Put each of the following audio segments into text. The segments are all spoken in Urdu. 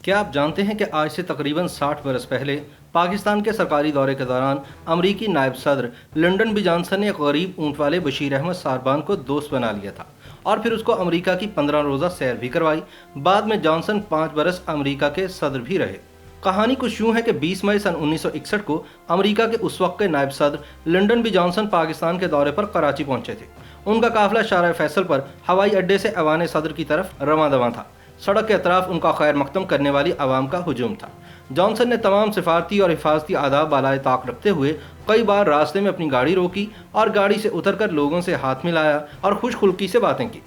کیا آپ جانتے ہیں کہ آج سے تقریباً 60 برس پہلے پاکستان کے سرکاری دورے کے دوران امریکی نائب صدر لنڈن بی جانسن نے ایک غریب اونٹ والے بشیر احمد ساربان کو دوست بنا لیا تھا اور پھر اس کو امریکہ کی 15 روزہ سیر بھی کروائی۔ بعد میں جانسن 5 برس امریکہ کے صدر بھی رہے۔ کہانی کچھ یوں ہے کہ 20 مئی سن 1961 کو امریکہ کے اس وقت کے نائب صدر لنڈن بی جانسن پاکستان کے دورے پر کراچی پہنچے تھے۔ ان کا قافلہ شارع فیصل پر ہوائی اڈے سے ایوان صدر کی طرف رواں دواں تھا۔ سڑک کے اطراف ان کا خیر مقدم کرنے والی عوام کا ہجوم تھا۔ جانسن نے تمام سفارتی اور حفاظتی آداب بالائے طاق رکھتے ہوئے کئی بار راستے میں اپنی گاڑی روکی اور گاڑی سے اتر کر لوگوں سے ہاتھ ملایا اور خوش خلقی سے باتیں کی۔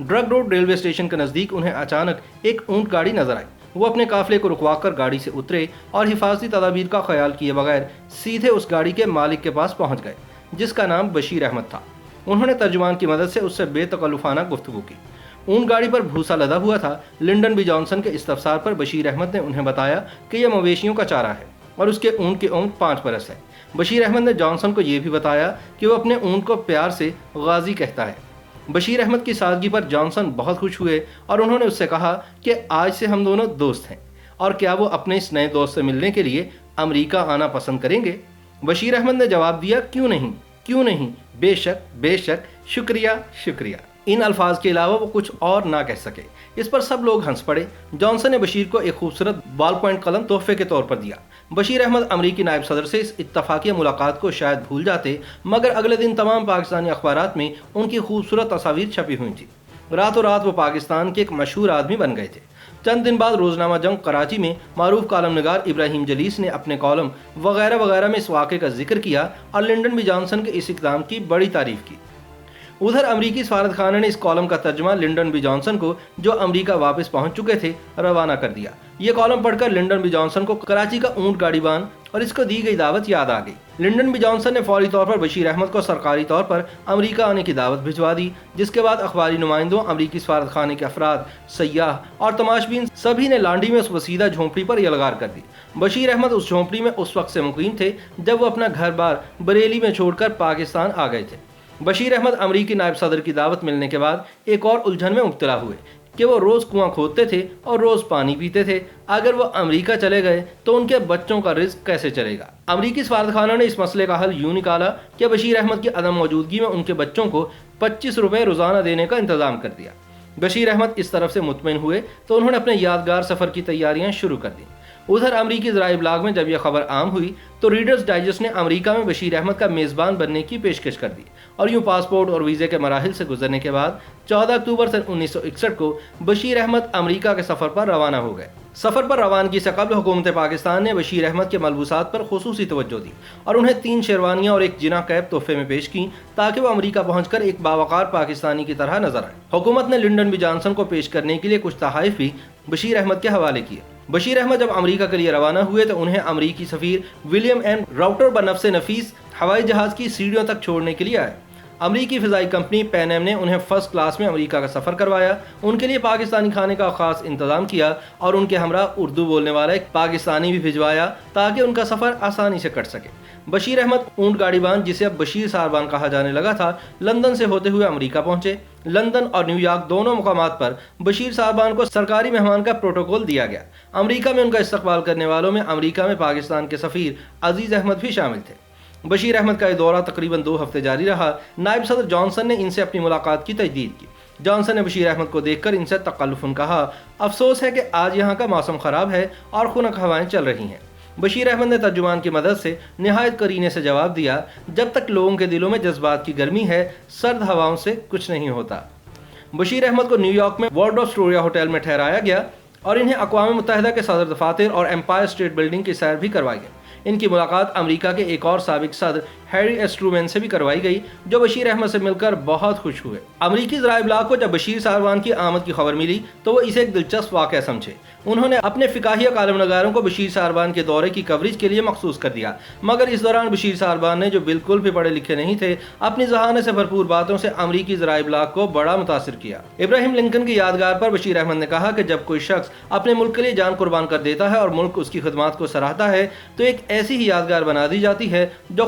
ڈرگ روڈ ریلوے اسٹیشن کے نزدیک انہیں اچانک ایک اونٹ گاڑی نظر آئی۔ وہ اپنے قافلے کو رکوا کر گاڑی سے اترے اور حفاظتی تدابیر کا خیال کیے بغیر سیدھے اس گاڑی کے مالک کے پاس پہنچ گئے، جس کا نام بشیر احمد تھا۔ انہوں نے ترجمان کی مدد سے اس سے بے تکلفانہ گفتگو کی۔ اونٹ گاڑی پر بھوسا لدا ہوا تھا۔ لنڈن بی جانسن کے استفسار پر بشیر احمد نے انہیں بتایا کہ یہ مویشیوں کا چارہ ہے اور اس کے اونٹ کی عمر 5 برس ہے۔ بشیر احمد نے جانسن کو یہ بھی بتایا کہ وہ اپنے اونٹ کو پیار سے غازی کہتا ہے۔ بشیر احمد کی سادگی پر جانسن بہت خوش ہوئے اور انہوں نے اس سے کہا کہ آج سے ہم دونوں دوست ہیں اور کیا وہ اپنے اس نئے دوست سے ملنے کے لیے امریکہ آنا پسند کریں گے۔ بشیر احمد نے جواب دیا، کیوں نہیں، بے شک، شکریہ۔ ان الفاظ کے علاوہ وہ کچھ اور نہ کہہ سکے۔ اس پر سب لوگ ہنس پڑے۔ جانسن نے بشیر کو ایک خوبصورت بال پوائنٹ قلم تحفے کے طور پر دیا۔ بشیر احمد امریکی نائب صدر سے اس اتفاقیہ ملاقات کو شاید بھول جاتے، مگر اگلے دن تمام پاکستانی اخبارات میں ان کی خوبصورت تصاویر چھپی ہوئی تھیں۔ راتوں رات وہ پاکستان کے ایک مشہور آدمی بن گئے تھے۔ چند دن بعد روزنامہ جنگ کراچی میں معروف کالم نگار ابراہیم جلیس نے اپنے کالم وغیرہ میں اس واقعے کا ذکر کیا اور لنڈن بی جانسن کے اس اقدام کی بڑی تعریف کی۔ ادھر امریکی سفارت خانے نے اس کالم کا ترجمہ لنڈن بی جانسن کو، جو امریکہ واپس پہنچ چکے تھے، روانہ کر دیا۔ یہ کالم پڑھ کر لنڈن بی جانسن کو کراچی کا اونٹ گاڑی بان اور اس کو دی گئی دعوت یاد آ گئی۔ لنڈن بی جانسن نے فوری طور پر بشیر احمد کو سرکاری طور پر امریکہ آنے کی دعوت بھجوا دی، جس کے بعد اخباری نمائندوں، امریکی سفارت خانے کے افراد، سیاح اور تماشبین سبھی نے لانڈی میں اس وسیدہ جھونپڑی پر یلغار کر دی۔ بشیر احمد اس جھونپڑی میں اس وقت سے مقیم تھے جب وہ اپنا گھر بار بریلی میں چھوڑ کر پاکستان آ گئے تھے۔ بشیر احمد امریکی نائب صدر کی دعوت ملنے کے بعد ایک اور الجھن میں مبتلا ہوئے کہ وہ روز کنواں کھودتے تھے اور روز پانی پیتے تھے۔ اگر وہ امریکہ چلے گئے تو ان کے بچوں کا رزق کیسے چلے گا؟ امریکی سفارت خانہ نے اس مسئلے کا حل یوں نکالا کہ بشیر احمد کی عدم موجودگی میں ان کے بچوں کو 25 روپے روزانہ دینے کا انتظام کر دیا۔ بشیر احمد اس طرف سے مطمئن ہوئے تو انہوں نے اپنے یادگار سفر کی تیاریاں شروع کر دیں۔ ادھر امریکی ذرائع ابلاغ میں جب یہ خبر عام ہوئی تو ریڈرز ڈائجسٹ نے امریکہ میں بشیر احمد کا میزبان بننے کی پیشکش کر دی اور یوں پاسپورٹ اور ویزے کے مراحل سے گزرنے کے بعد 14 اکتوبر سن 1961 کو بشیر احمد امریکہ کے سفر پر روانہ ہو گئے۔ سفر پر روانگی سے قبل حکومت پاکستان نے بشیر احمد کے ملبوسات پر خصوصی توجہ دی اور انہیں 3 شیروانیاں اور ایک جناح کیپ تحفے میں پیش کی تاکہ وہ امریکہ پہنچ کر ایک باوقار پاکستانی کی طرح نظر آئے۔ حکومت نے لنڈن بی جانسن کو پیش کرنے کے لیے کچھ تحائف بھی بشیر احمد کے حوالے کیے۔ بشیر احمد جب امریکہ کے لیے روانہ ہوئے تو انہیں امریکی سفیر ولیم این راؤٹر بنفس نفیس ہوائی جہاز کی سیڑھیوں تک چھوڑنے کے لیے آئے۔ امریکی فضائی کمپنی پین ایم نے انہیں فرسٹ کلاس میں امریکہ کا سفر کروایا، ان کے لیے پاکستانی کھانے کا خاص انتظام کیا اور ان کے ہمراہ اردو بولنے والا ایک پاکستانی بھی بھجوایا تاکہ ان کا سفر آسانی سے کٹ سکے۔ بشیر احمد اونٹ گاڑی بان، جسے اب بشیر ساربان کہا جانے لگا تھا، لندن سے ہوتے ہوئے امریکہ پہنچے۔ لندن اور نیو یارک دونوں مقامات پر بشیر ساربان کو سرکاری مہمان کا پروٹوکول دیا گیا۔ امریکہ میں ان کا استقبال کرنے والوں میں امریکہ میں پاکستان کے سفیر عزیز احمد بھی شامل تھے۔ بشیر احمد کا یہ دورہ تقریباً 2 ہفتے جاری رہا۔ نائب صدر جانسن نے ان سے اپنی ملاقات کی تجدید کی۔ جانسن نے بشیر احمد کو دیکھ کر ان سے تکلفاً کہا، افسوس ہے کہ آج یہاں کا موسم خراب ہے اور خنک ہوائیں چل رہی ہیں۔ بشیر احمد نے ترجمان کی مدد سے نہایت کرینے سے جواب دیا، جب تک لوگوں کے دلوں میں جذبات کی گرمی ہے، سرد ہواؤں سے کچھ نہیں ہوتا۔ بشیر احمد کو نیو یارک میں والڈورف اسٹوریا ہوٹل میں ٹھہرایا گیا اور انہیں اقوام متحدہ کے صدر دفاتر اور امپائر اسٹیٹ بلڈنگ کی سیر بھی کروائی گئی۔ ان کی ملاقات امریکہ کے ایک اور سابق صدر ہیری ایس ٹرومین سے بھی کروائی گئی، جو بشیر احمد سے مل کر بہت خوش ہوئے۔ امریکی ذرائع ابلاغ کو جب بشیر ساربان کی آمد کی خبر ملی تو وہ اسے ایک دلچسپ واقعہ سمجھے۔ انہوں نے اپنے فقاہیہ کالم نگاروں کو بشیر ساربان کے دورے کی کوریج کے لیے مخصوص کر دیا، مگر اس دوران بشیر ساربان نے، جو بالکل بھی پڑھے لکھے نہیں تھے، اپنی ذہانت سے بھرپور باتوں سے امریکی ذرائع ابلاغ کو بڑا متاثر کیا۔ ابراہیم لنکن کی یادگار پر بشیر احمد نے کہا کہ جب کوئی شخص اپنے ملک کے لیے جان قربان کر دیتا ہے اور ملک اس کی خدمات کو سراہتا ہے تو ایک ایسی ہی یادگار بنا دی جاتی ہے جو